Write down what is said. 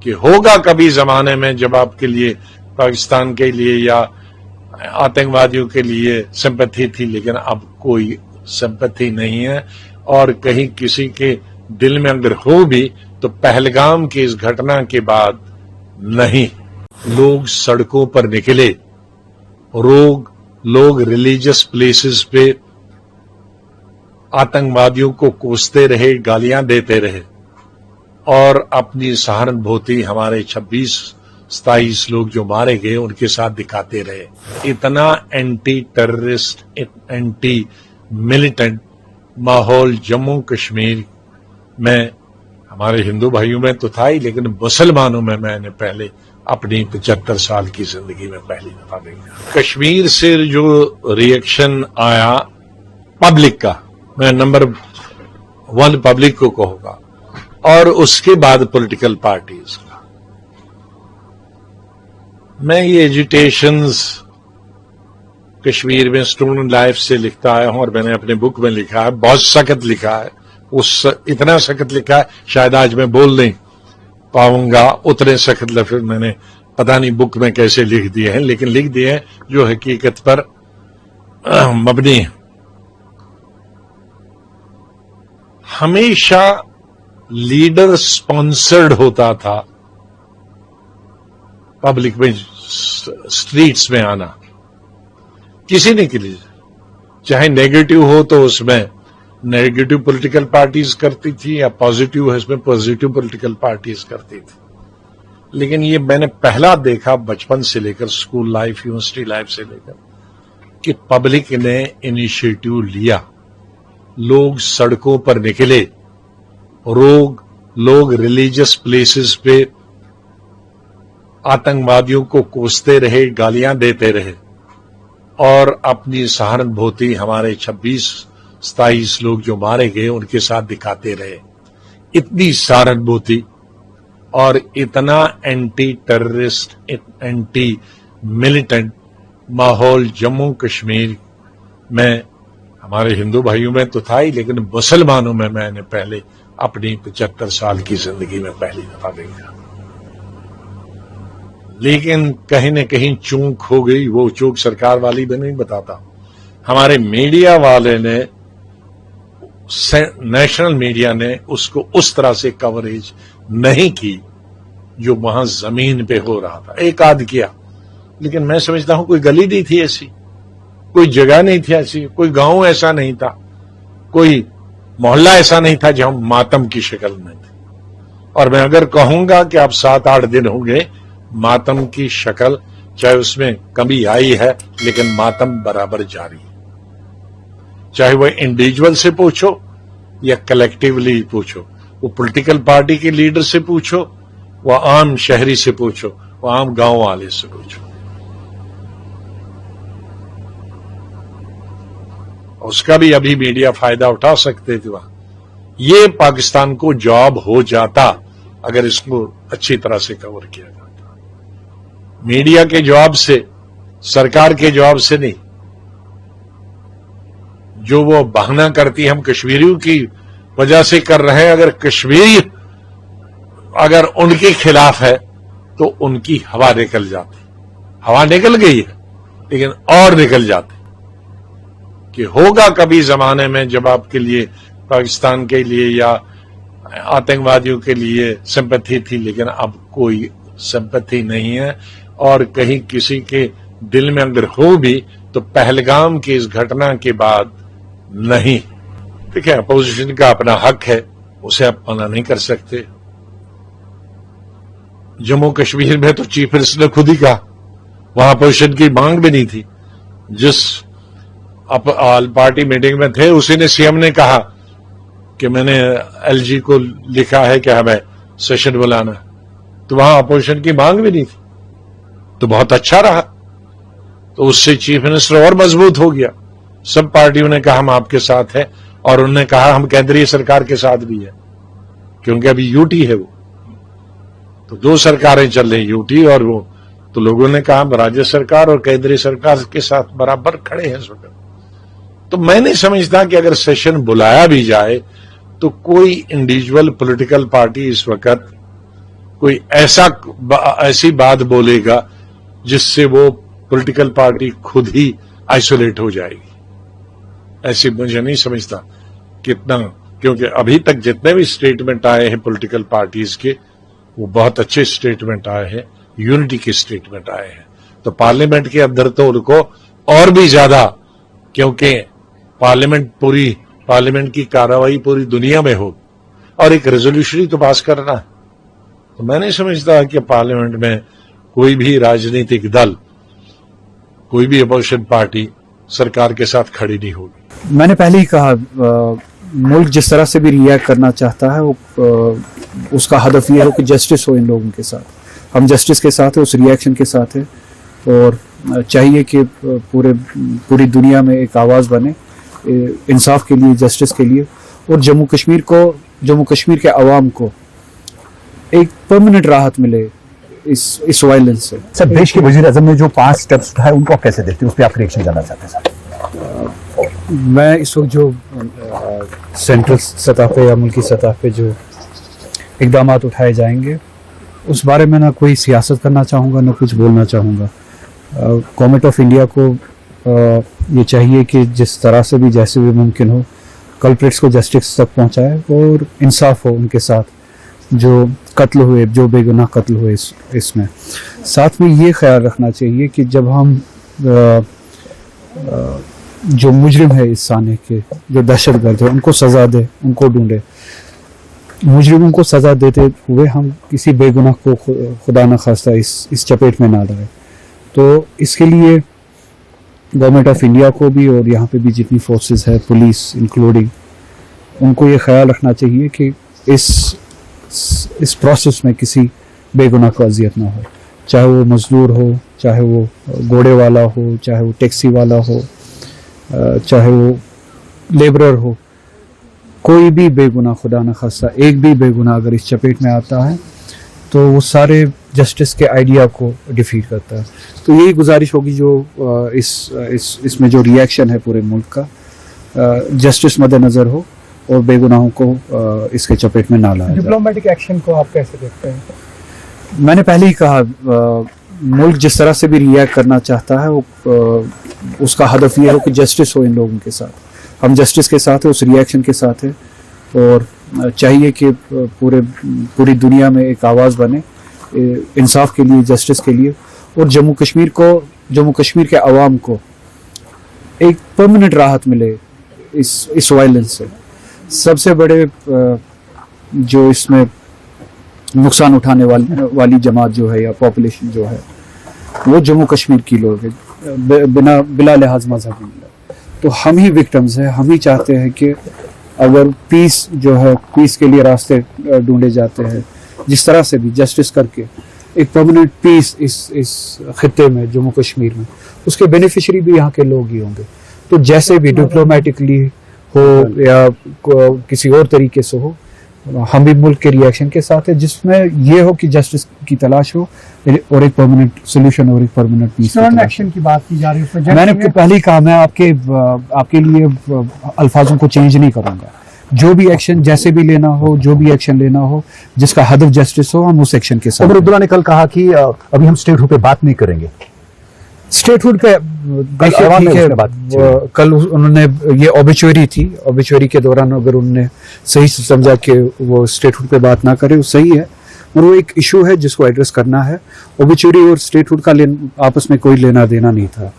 کہ ہوگا کبھی زمانے میں جب آپ کے لیے پاکستان کے لیے یا آتنکوادیوں کے لیے سمپتھی تھی، لیکن اب کوئی سمپتھی نہیں ہے، اور کہیں کسی کے دل میں اگر ہو بھی تو پہلگام کی اس گھٹنا کے بعد نہیں۔ لوگ سڑکوں پر نکلے، لوگ ریلیجس پلیسز پہ آتنکوادیوں کو کوستے رہے، گالیاں دیتے رہے، اور اپنی سہانبھوتی ہمارے 26-27 لوگ جو مارے گئے ان کے ساتھ دکھاتے رہے۔ اتنا اینٹی ٹیررسٹ، اینٹی ملیٹنٹ ماحول جموں کشمیر میں ہمارے ہندو بھائیوں میں تو تھا ہی، لیکن مسلمانوں میں نے پہلے اپنی 75 سال کی زندگی میں پہلی دفعہ دیکھا۔ کشمیر سے جو ری ایکشن آیا پبلک کا، میں نمبر 1 پبلک کو کہوں گا، اور اس کے بعد پولیٹیکل پارٹیز کا۔ میں یہ ایجیٹیشنز کشمیر میں اسٹوڈنٹ لائف سے لکھتا آیا ہوں، اور میں نے اپنے بک میں لکھا ہے، بہت سخت لکھا ہے، اتنا سخت لکھا ہے شاید آج میں بول نہیں پاؤں گا، اتنے سخت لفظ میں نے پتہ نہیں بک میں کیسے لکھ دیے ہیں، لیکن لکھ دیے ہیں جو حقیقت پر مبنی ہے۔ ہمیشہ لیڈر سپانسرڈ ہوتا تھا پبلک میں، سٹریٹس میں آنا کسی نے کے لیے، چاہے نیگیٹو ہو تو اس میں نیگیٹو پولیٹیکل پارٹیز کرتی تھی، یا پازیٹو ہے اس میں پازیٹو پولیٹیکل پارٹیز کرتی تھی۔ لیکن یہ میں نے پہلا دیکھا بچپن سے لے کر اسکول لائف، یونیورسٹی لائف سے لے کر، کہ پبلک نے انیشیٹو لیا، لوگ سڑکوں پر نکلے، لوگ ریلیجس پلیسز پہ آتنکوادیوں کو کوستے رہے، گالیاں دیتے رہے، اور اپنی سہانبھوتی ہمارے 26-27 لوگ جو مارے گئے ان کے ساتھ دکھاتے رہے۔ اتنی سہانبھوتی اور اتنا اینٹی ٹیررسٹ، اینٹی ملیٹنٹ ماحول جموں کشمیر میں ہمارے ہندو بھائیوں میں تو تھا ہی، لیکن مسلمانوں میں نے پہلے اپنی 75 سال کی زندگی میں پہلی دفعہ دیکھا۔ لیکن کہیں نہ کہیں چونک ہو گئی، وہ چونک سرکار والی میں نہیں بتاتا، ہمارے میڈیا والے نے، نیشنل میڈیا نے اس کو اس طرح سے کوریج نہیں کی جو وہاں زمین پہ ہو رہا تھا۔ ایک آدھ کیا، لیکن میں سمجھتا ہوں کوئی گلی نہیں تھی ایسی، کوئی جگہ نہیں تھی ایسی، کوئی گاؤں ایسا نہیں تھا، کوئی محلہ ایسا نہیں تھا جہاں ماتم کی شکل میں تھی۔ اور میں اگر کہوں گا کہ اب 7-8 دن ہوں گے، ماتم کی شکل چاہے اس میں کمی آئی ہے، لیکن ماتم برابر جاری ہے، چاہے وہ انڈیویجول سے پوچھو یا کلیکٹیولی پوچھو، وہ پولیٹیکل پارٹی کے لیڈر سے پوچھو، وہ عام شہری سے پوچھو، وہ عام گاؤں والے سے پوچھو۔ اس کا بھی ابھی میڈیا فائدہ اٹھا سکتے تھے وہاں۔ یہ پاکستان کو جاب ہو جاتا اگر اس کو اچھی طرح سے کور کیا جاتا، میڈیا کے جواب سے، سرکار کے جواب سے نہیں۔ جو وہ بہانہ کرتی ہم کشمیریوں کی وجہ سے کر رہے ہیں، اگر کشمیری اگر ان کے خلاف ہے تو ان کی ہوا نکل جاتی، ہوا نکل گئی ہے لیکن اور نکل جاتی، کہ ہوگا کبھی زمانے میں جب آپ کے لیے پاکستان کے لیے یا آتنکوادیوں کے لیے سمپتھی تھی، لیکن اب کوئی سمپتھی نہیں ہے، اور کہیں کسی کے دل میں اگر ہو بھی تو پہلگام کی اس گھٹنا کے بعد نہیں۔ دیکھیں، اپوزیشن کا اپنا حق ہے، اسے آپ منع نہیں کر سکتے۔ جموں کشمیر میں تو چیف منسٹر نے خود ہی کہا، وہاں اپوزیشن کی مانگ بھی نہیں تھی، جس آل پارٹی میٹنگ میں تھے اسی نے سی ایم نے کہا کہ میں نے ایل جی کو لکھا ہے کہ ہمیں سیشن بلانا، تو وہاں اپوزیشن کی مانگ بھی نہیں تھی، تو بہت اچھا رہا، تو اس سے چیف منسٹر اور مضبوط ہو گیا۔ سب پارٹیوں نے کہا ہم آپ کے ساتھ ہیں، اور انہوں نے کہا ہم کیندری سرکار کے ساتھ بھی ہیں، کیونکہ ابھی یو ٹی ہے، وہ تو 2 سرکاریں چل رہی، یو ٹی اور وہ، تو لوگوں نے کہا راجیہ سرکار اور کیندری سرکار کے ساتھ برابر کھڑے ہیں اس وقت۔ تو میں نہیں سمجھتا کہ اگر سیشن بلایا بھی جائے تو کوئی انڈیویجول پولیٹیکل پارٹی اس وقت کوئی ایسی بات بولے گا جس سے وہ پولیٹیکل پارٹی خود ہی آئسولیٹ ہو جائے گی. ایسی مجھے نہیں سمجھتا کتنا، کیونکہ ابھی تک جتنے بھی اسٹیٹمنٹ آئے ہیں پولیٹیکل پارٹیز کے وہ بہت اچھے اسٹیٹمنٹ آئے ہیں، یونٹی کے اسٹیٹمنٹ آئے ہیں. تو پارلیمنٹ کے اندر تو ان کو اور بھی زیادہ، کیونکہ پارلیمنٹ کی کارروائی پوری دنیا میں ہو اور ایک ریزولوشن ہی تو پاس کرنا ہے. تو میں نہیں سمجھتا کہ پارلیمنٹ میں کوئی بھی راجنیتک دل، کوئی بھی اپوزیشن پارٹی سرکار کے ساتھ کھڑی نہیں ہوگی. میں نے پہلے ہی کہا ملک جس طرح سے بھی ریئیکٹ کرنا چاہتا ہے وہ اس کا ہدف یہ ہو کہ جسٹس ہو ان لوگوں کے ساتھ. ہم جسٹس کے ساتھ ہیں، اس ریئیکشن کے ساتھ ہیں، اور چاہیے کہ پوری دنیا میں ایک آواز بنے انصاف کے لیے، جسٹس کے لیے، اور جموں کشمیر کے عوام کو ایک پرماننٹ راحت ملے اس وائلنس سے. سر، دیش کے وزیر اعظم نے جو 5 سٹیپس اٹھائے ان کو آپ کیسے دیکھتے ہیں؟ اس پہ آپ ریئیکشن جاننا چاہتے ہیں سر. میں اس وقت جو سینٹرل سطح پہ یا ملکی سطح پہ جو اقدامات اٹھائے جائیں گے اس بارے میں نہ کوئی سیاست کرنا چاہوں گا، نہ کچھ بولنا چاہوں گا. گورنمنٹ آف انڈیا کو یہ چاہیے کہ جس طرح سے بھی جیسے بھی ممکن ہو کلپریٹس کو جسٹس تک پہنچائے اور انصاف ہو ان کے ساتھ، جو قتل ہوئے، جو بے گناہ قتل ہوئے اس میں. ساتھ میں یہ خیال رکھنا چاہیے کہ جب ہم جو مجرم ہے اس سانے کے، جو دہشت گرد ہے، ان کو سزا دے، ان کو ڈھونڈے. مجرموں کو سزا دیتے ہوئے ہم کسی بے گناہ کو خدا نخواستہ اس چپیٹ میں نہ لائے. تو اس کے لیے گورنمنٹ آف انڈیا کو بھی اور یہاں پہ بھی جتنی فورسز ہے، پولیس انکلوڈنگ، ان کو یہ خیال رکھنا چاہیے کہ اس پروسیس میں کسی بے گناہ کو اذیت نہ ہو، چاہے وہ مزدور ہو، چاہے وہ گھوڑے والا ہو، چاہے وہ ٹیکسی والا ہو، چاہے وہ لیبرر ہو. کوئی بھی بے گناہ، خدا نخواستہ ایک بھی بے گناہ اگر اس چپیٹ میں آتا ہے تو وہ سارے جسٹس کے آئیڈیا کو ڈیفیٹ کرتا ہے. تو یہی گزارش ہوگی جو اس میں جو ریئیکشن ہے پورے ملک کا، جسٹس مد نظر ہو اور بے گناہوں کو اس کے چپیٹ میں نہ لایا جائے. ڈپلومیٹک ایکشن کو آپ کیسے دیکھتے ہیں؟ میں نے پہلے ہی کہا ملک جس طرح سے بھی ریئیکٹ کرنا چاہتا ہے وہ اس کا ہدف یہ ہو کہ جسٹس ہو ان لوگوں کے ساتھ. ہم جسٹس کے ساتھ ہیں، اس ریئیکشن کے ساتھ ہیں، اور چاہیے کہ پوری دنیا میں ایک آواز بنے انصاف کے لیے، جسٹس کے لیے، اور جموں کشمیر کے عوام کو ایک پرماننٹ راحت ملے اس وائلنس سے. سب سے بڑے جو اس میں نقصان اٹھانے والی جماعت جو ہے یا پاپولیشن جو ہے وہ جموں کشمیر کی لوگ ہیں، بلا لحاظ مذہبی. تو ہم ہی وکٹمز ہیں. ہم ہی چاہتے ہیں کہ اگر پیس کے لیے راستے ڈھونڈے جاتے ہیں، جس طرح سے بھی جسٹس کر کے ایک پرماننٹ پیس اس خطے میں، جموں کشمیر میں، اس کے بینیفیشری بھی یہاں کے لوگ ہی ہوں گے. تو جیسے بھی ڈپلومیٹکلی ہو یا کسی اور طریقے سے ہو، ہم بھی ملک کے ریئیکشن کے ساتھ ہیں جس میں یہ ہو کہ جسٹس کی تلاش ہو اور ایک پرماننٹ سولوشن اور ایک پرماننٹ پیس. ایکشن کی بات کی جا رہی ہے، میں نے پہلے ہی کہا، میں آپ کے لیے الفاظوں کو چینج نہیں کروں گا. جو بھی ایکشن جیسے بھی لینا ہو، جو بھی ایکشن لینا ہو جس کا ہدف جسٹس ہو، ہم اس ایکشن کے ساتھ. عمر عبداللہ نے کل کہا کہ ابھی ہم اسٹیٹ ہوڈ پہ بات نہیں کریں گے. اسٹیٹ ہوڈ پہ کل انہوں نے یہ اوبیچوری تھی، اوبیچوری کے دوران اگر انہوں نے صحیح سے سمجھا کہ وہ اسٹیٹ ہوڈ پہ بات نہ کرے، وہ صحیح ہے، اور وہ ایک ایشو ہے جس کو ایڈریس کرنا ہے. اوبیچوری اور اسٹیٹ ہوڈ کا آپس میں کوئی لینا دینا نہیں تھا.